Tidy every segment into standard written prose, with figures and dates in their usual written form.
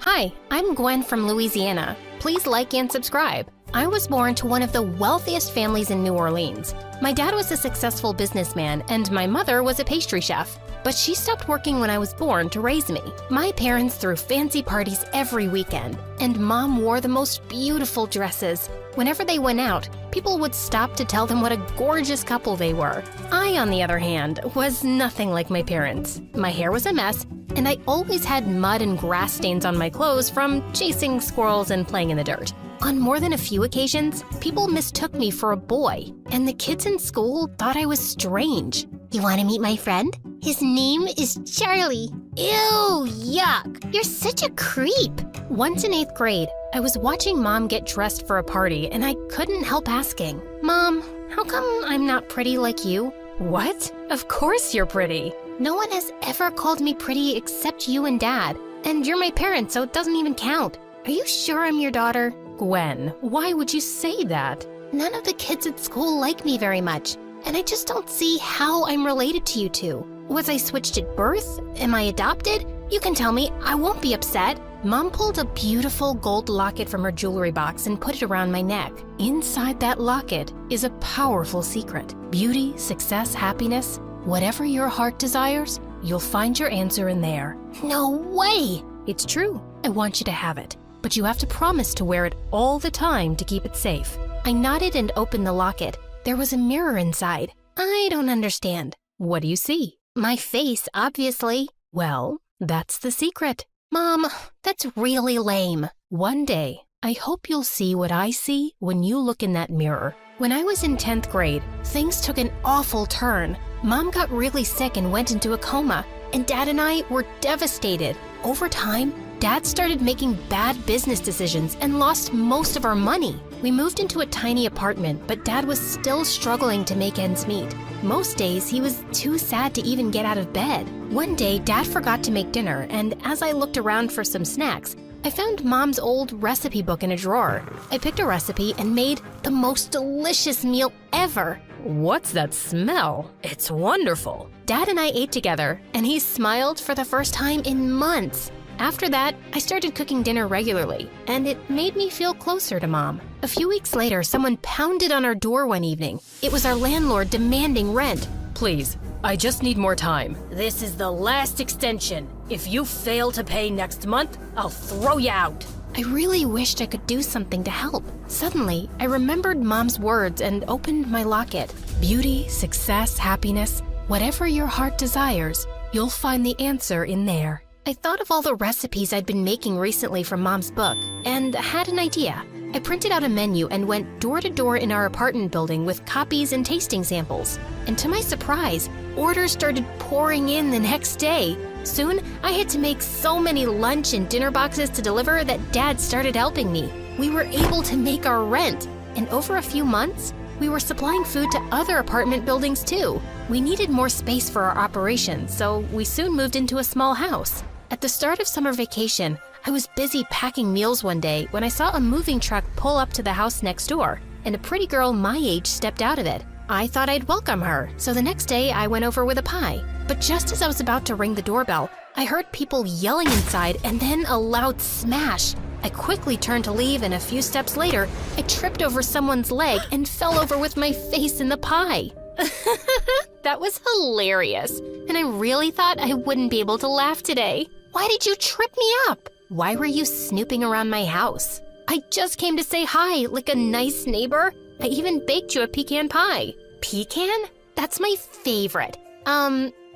Hi, I'm Gwen from Louisiana. Please like and subscribe. I was born to one of the wealthiest families in New Orleans. My dad was a successful businessman and my mother was a pastry chef. But she stopped working when I was born to raise me. My parents threw fancy parties every weekend, and Mom wore the most beautiful dresses. Whenever they went out, people would stop to tell them what a gorgeous couple they were. I, on the other hand, was nothing like my parents. My hair was a mess, and I always had mud and grass stains on my clothes from chasing squirrels and playing in the dirt. On more than a few occasions, people mistook me for a boy, and the kids in school thought I was strange. You want to meet my friend? His name is Charlie. Ew, yuck! You're such a creep. Once in 8th grade, I was watching Mom get dressed for a party, and I couldn't help asking, Mom, how come I'm not pretty like you? What? Of course you're pretty. No one has ever called me pretty except you and Dad, and you're my parents, so it doesn't even count. Are you sure I'm your daughter? Gwen, why would you say that? None of the kids at school like me very much, and I just don't see how I'm related to you two. Was I switched at birth? Am I adopted? You can tell me, I won't be upset. Mom pulled a beautiful gold locket from her jewelry box and put it around my neck. Inside that locket is a powerful secret. Beauty, success, happiness, whatever your heart desires, you'll find your answer in there. No way! It's true. I want you to have it. But you have to promise to wear it all the time to keep it safe. I nodded and opened the locket. There was a mirror inside. I don't understand. What do you see? My face, obviously. Well, that's the secret. Mom, that's really lame. One day, I hope you'll see what I see when you look in that mirror. When I was in 10th grade, things took an awful turn. Mom got really sick and went into a coma, and Dad and I were devastated. Over time, Dad started making bad business decisions and lost most of our money. We moved into a tiny apartment, but Dad was still struggling to make ends meet. Most days, he was too sad to even get out of bed. One day, Dad forgot to make dinner, and as I looked around for some snacks, I found Mom's old recipe book in a drawer. I picked a recipe and made the most delicious meal ever. What's that smell? It's wonderful. Dad and I ate together, and he smiled for the first time in months. After that, I started cooking dinner regularly, and it made me feel closer to Mom. A few weeks later, someone pounded on our door one evening. It was our landlord demanding rent. Please, I just need more time. This is the last extension. If you fail to pay next month, I'll throw you out. I really wished I could do something to help. Suddenly, I remembered Mom's words and opened my locket. Beauty, success, happiness, whatever your heart desires, you'll find the answer in there. I thought of all the recipes I'd been making recently from Mom's book and had an idea. I printed out a menu and went door to door in our apartment building with copies and tasting samples. And to my surprise, orders started pouring in the next day. Soon, I had to make so many lunch and dinner boxes to deliver that Dad started helping me. We were able to make our rent, and over a few months, we were supplying food to other apartment buildings too. We needed more space for our operations, so we soon moved into a small house. At the start of summer vacation, I was busy packing meals one day when I saw a moving truck pull up to the house next door, and a pretty girl my age stepped out of it. I thought I'd welcome her, so the next day I went over with a pie. But just as I was about to ring the doorbell, I heard people yelling inside and then a loud smash. I quickly turned to leave, and a few steps later, I tripped over someone's leg and fell over with my face in the pie. That was hilarious, and I really thought I wouldn't be able to laugh today. Why did you trip me up? Why were you snooping around my house? I just came to say hi, like a nice neighbor. I even baked you a pecan pie. Pecan? That's my favorite.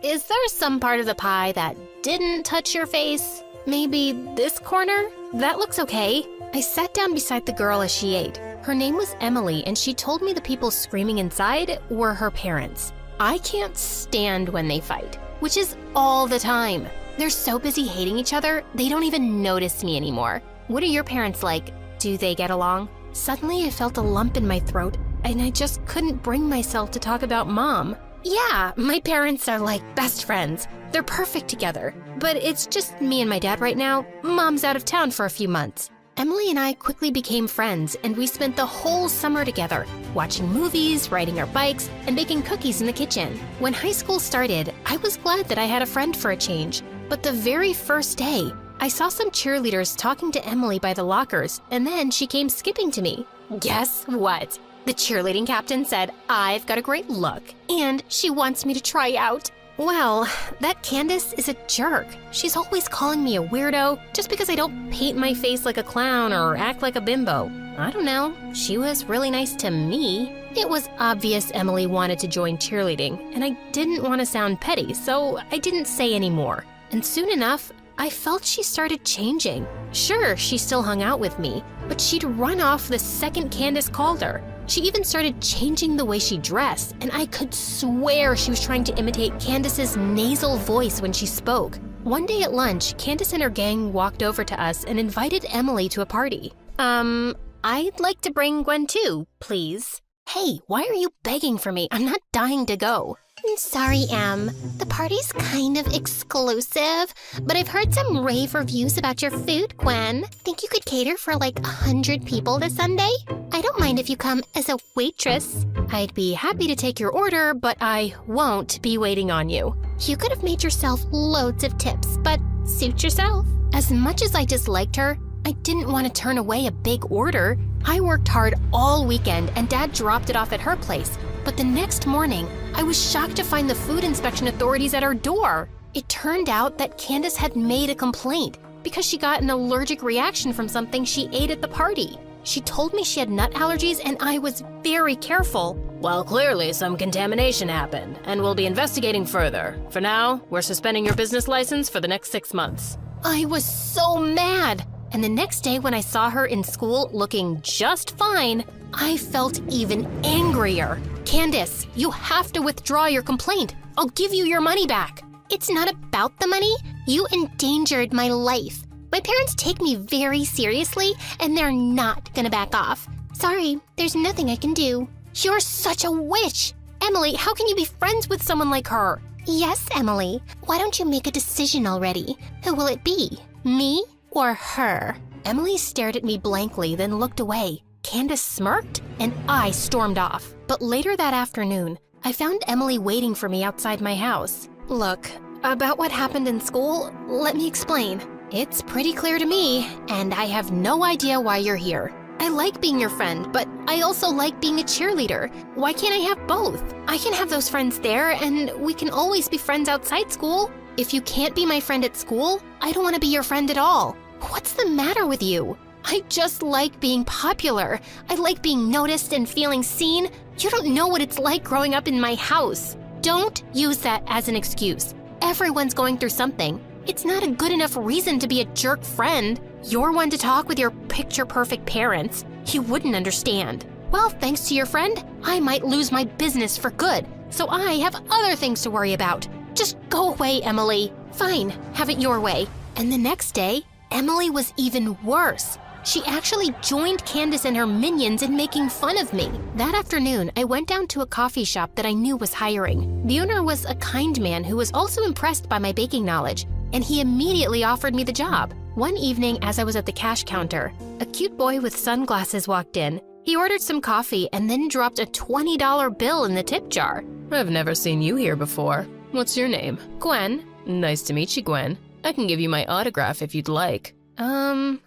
Is there some part of the pie that didn't touch your face? Maybe this corner? That looks okay. I sat down beside the girl as she ate. Her name was Emily, and she told me the people screaming inside were her parents. I can't stand when they fight, which is all the time. They're so busy hating each other, they don't even notice me anymore. What are your parents like? Do they get along? Suddenly, I felt a lump in my throat, and I just couldn't bring myself to talk about Mom. Yeah, my parents are like best friends. They're perfect together. But it's just me and my dad right now. Mom's out of town for a few months. Emily and I quickly became friends, and we spent the whole summer together, watching movies, riding our bikes, and baking cookies in the kitchen. When high school started, I was glad that I had a friend for a change. But the very first day, I saw some cheerleaders talking to Emily by the lockers, and then she came skipping to me. Guess what? The cheerleading captain said I've got a great look, and she wants me to try out. Well, that Candace is a jerk. She's always calling me a weirdo just because I don't paint my face like a clown or act like a bimbo. I don't know. She was really nice to me. It was obvious Emily wanted to join cheerleading, and I didn't want to sound petty, so I didn't say any more. And soon enough, I felt she started changing. Sure, she still hung out with me, but she'd run off the second Candace called her. She even started changing the way she dressed, and I could swear she was trying to imitate Candace's nasal voice when she spoke. One day at lunch, Candace and her gang walked over to us and invited Emily to a party. I'd like to bring Gwen too, please. Hey, why are you begging for me? I'm not dying to go. Sorry, Em. The party's kind of exclusive, but I've heard some rave reviews about your food, Gwen. Think you could cater for like 100 people this Sunday? I don't mind if you come as a waitress. I'd be happy to take your order, but I won't be waiting on you. You could have made yourself loads of tips, but suit yourself. As much as I disliked her, I didn't want to turn away a big order. I worked hard all weekend and Dad dropped it off at her place. But the next morning, I was shocked to find the food inspection authorities at our door. It turned out that Candace had made a complaint because she got an allergic reaction from something she ate at the party. She told me she had nut allergies and I was very careful. Well, clearly some contamination happened and we'll be investigating further. For now, we're suspending your business license for the next 6 months. I was so mad. And the next day when I saw her in school looking just fine, I felt even angrier. Candace, you have to withdraw your complaint. I'll give you your money back. It's not about the money. You endangered my life. My parents take me very seriously, and they're not gonna back off. Sorry, there's nothing I can do. You're such a witch. Emily, how can you be friends with someone like her? Yes, Emily. Why don't you make a decision already? Who will it be? Me or her? Emily stared at me blankly, then looked away. Candace smirked, and I stormed off. But later that afternoon, I found Emily waiting for me outside my house. Look, about what happened in school, let me explain. It's pretty clear to me, and I have no idea why you're here. I like being your friend, but I also like being a cheerleader. Why can't I have both? I can have those friends there, and we can always be friends outside school. If you can't be my friend at school, I don't want to be your friend at all. What's the matter with you? I just like being popular. I like being noticed and feeling seen. You don't know what it's like growing up in my house. Don't use that as an excuse. Everyone's going through something. It's not a good enough reason to be a jerk friend. You're one to talk with your picture-perfect parents. You wouldn't understand. Well, thanks to your friend, I might lose my business for good. So I have other things to worry about. Just go away, Emily. Fine, have it your way. And the next day, Emily was even worse. She actually joined Candace and her minions in making fun of me. That afternoon, I went down to a coffee shop that I knew was hiring. The owner was a kind man who was also impressed by my baking knowledge, and he immediately offered me the job. One evening, as I was at the cash counter, a cute boy with sunglasses walked in. He ordered some coffee and then dropped a $20 bill in the tip jar. I've never seen you here before. What's your name? Gwen. Nice to meet you, Gwen. I can give you my autograph if you'd like.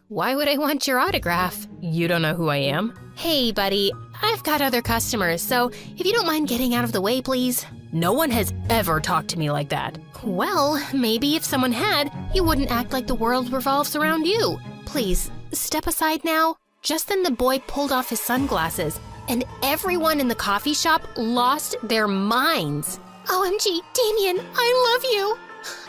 Why would I want your autograph? You don't know who I am? Hey, buddy, I've got other customers, so if you don't mind getting out of the way, please. No one has ever talked to me like that. Well, maybe if someone had, you wouldn't act like the world revolves around you. Please, step aside now. Just then the boy pulled off his sunglasses, and everyone in the coffee shop lost their minds. OMG, Damien, I love you.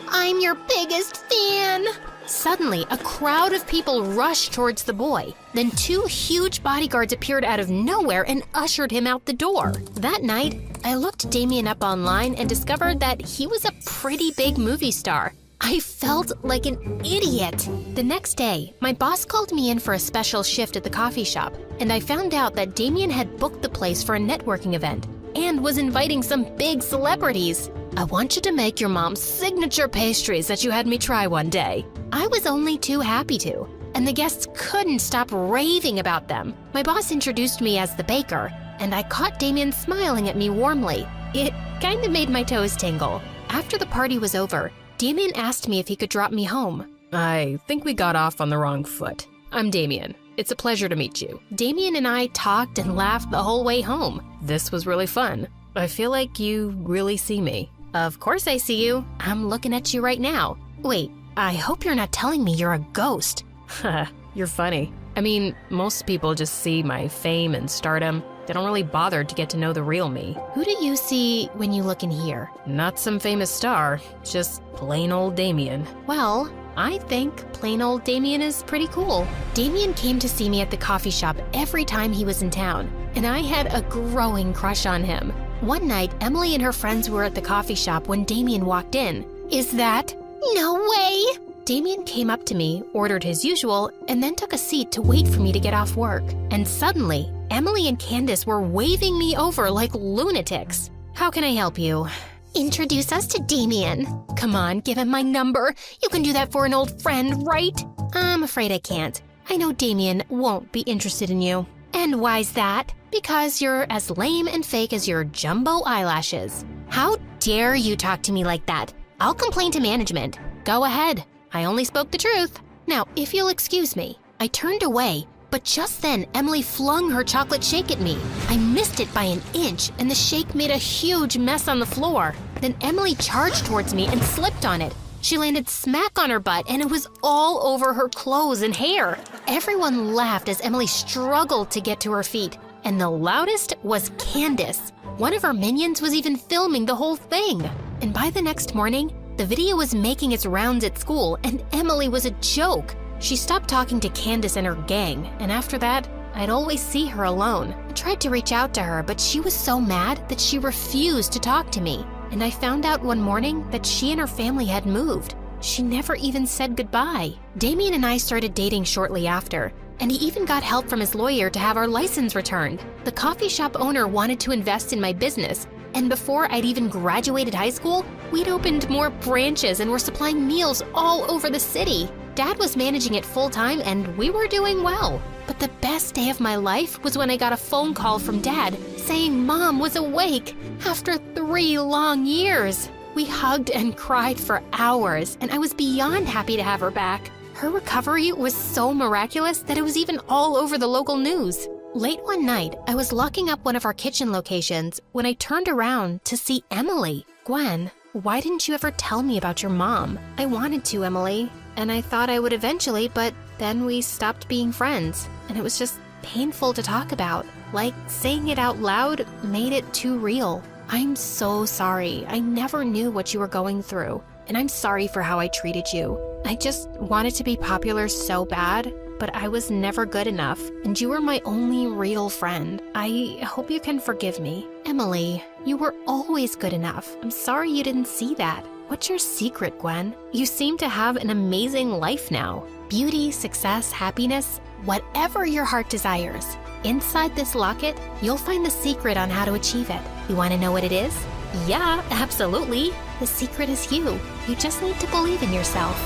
I'm your biggest fan. Suddenly, a crowd of people rushed towards the boy. Then 2 huge bodyguards appeared out of nowhere and ushered him out the door. That night, I looked Damien up online and discovered that he was a pretty big movie star. I felt like an idiot. The next day, my boss called me in for a special shift at the coffee shop, and I found out that Damien had booked the place for a networking event and was inviting some big celebrities. I want you to make your mom's signature pastries that you had me try one day. I was only too happy to, and the guests couldn't stop raving about them. My boss introduced me as the baker, and I caught Damien smiling at me warmly. It kind of made my toes tingle. After the party was over, Damien asked me if he could drop me home. I think we got off on the wrong foot. I'm Damien. It's a pleasure to meet you. Damien and I talked and laughed the whole way home. This was really fun. I feel like you really see me. Of course I see you. I'm looking at you right now. Wait, I hope you're not telling me you're a ghost. Haha, you're funny. I mean, most people just see my fame and stardom. They don't really bother to get to know the real me. Who do you see when you look in here? Not some famous star, just plain old Damien. Well, I think plain old Damien is pretty cool. Damien came to see me at the coffee shop every time he was in town, and I had a growing crush on him. One night, Emily and her friends were at the coffee shop when Damien walked in. Is that? No way! Damien came up to me, ordered his usual, and then took a seat to wait for me to get off work. And suddenly, Emily and Candace were waving me over like lunatics. How can I help you? Introduce us to Damien. Come on, give him my number. You can do that for an old friend, right? I'm afraid I can't. I know Damien won't be interested in you. And why's that? Because you're as lame and fake as your jumbo eyelashes. How dare you talk to me like that? I'll complain to management. Go ahead. I only spoke the truth. Now, if you'll excuse me. I turned away, but just then Emily flung her chocolate shake at me. I missed it by an inch, and the shake made a huge mess on the floor. Then Emily charged towards me and slipped on it. She landed smack on her butt, and it was all over her clothes and hair. Everyone laughed as Emily struggled to get to her feet, and the loudest was Candace. One of her minions was even filming the whole thing. And by the next morning, the video was making its rounds at school, and Emily was a joke. She stopped talking to Candace and her gang, and after that, I'd always see her alone. I tried to reach out to her, but she was so mad that she refused to talk to me. And I found out one morning that she and her family had moved. She never even said goodbye. Damien and I started dating shortly after, and he even got help from his lawyer to have our license returned. The coffee shop owner wanted to invest in my business, and before I'd even graduated high school, we'd opened more branches and were supplying meals all over the city. Dad was managing it full-time, and we were doing well. But the best day of my life was when I got a phone call from Dad saying Mom was awake after 3 long years. We hugged and cried for hours, and I was beyond happy to have her back. Her recovery was so miraculous that it was even all over the local news. Late one night, I was locking up one of our kitchen locations when I turned around to see Emily. Gwen, why didn't you ever tell me about your mom? I wanted to, Emily, and I thought I would eventually, but then we stopped being friends, and it was just painful to talk about. Like, saying it out loud made it too real. I'm so sorry. I never knew what you were going through, and I'm sorry for how I treated you. I just wanted to be popular so bad, but I was never good enough, and you were my only real friend. I hope you can forgive me. Emily, you were always good enough. I'm sorry you didn't see that. What's your secret, Gwen? You seem to have an amazing life now. Beauty, success, happiness, whatever your heart desires. Inside this locket, you'll find the secret on how to achieve it. You want to know what it is? Yeah, absolutely. The secret is you. You just need to believe in yourself.